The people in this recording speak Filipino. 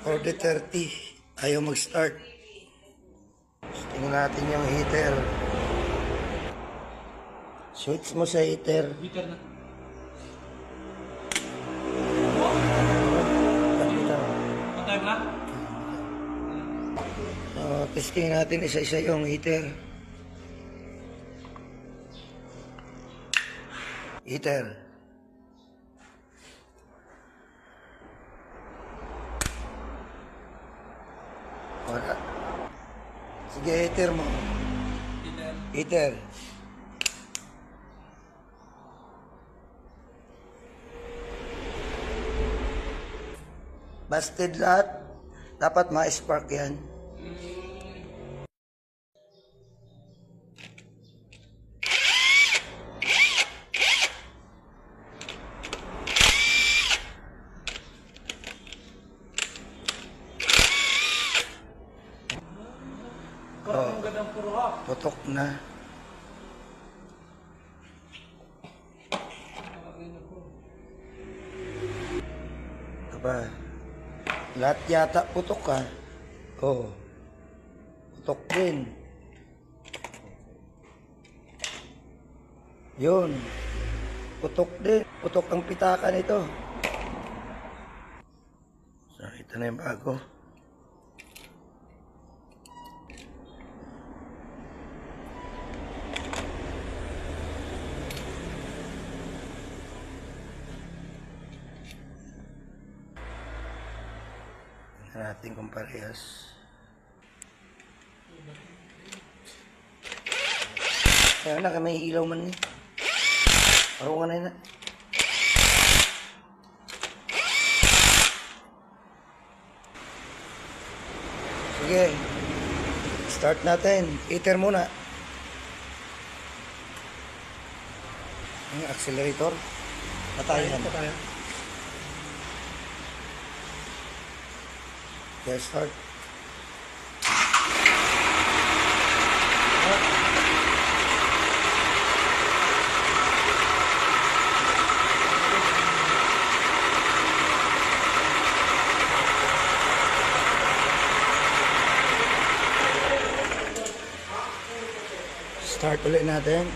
40-30. Ayaw mag-start. Tingnan natin yung heater. Switch mo sa heater. Heater na. Patay na? Testing natin isa-isa yung heater. Heater. Wala. Sige, heater mo. Heater. Heater. Busted lahat. Dapat ma-spark yan. Parang ang gandang puro ha. Putok na. Aba, lahat yata putok ka. Oo. Putok din. Yun. Putok din. Putok ang pitaka nito. So, ito na yung bago. Natin kung parehas. Kaya na, may ilaw man eh. Parang ka na. Sige. Start natin. Heater muna. Ang accelerator. Patayan. Okay, start. Start ulit natin.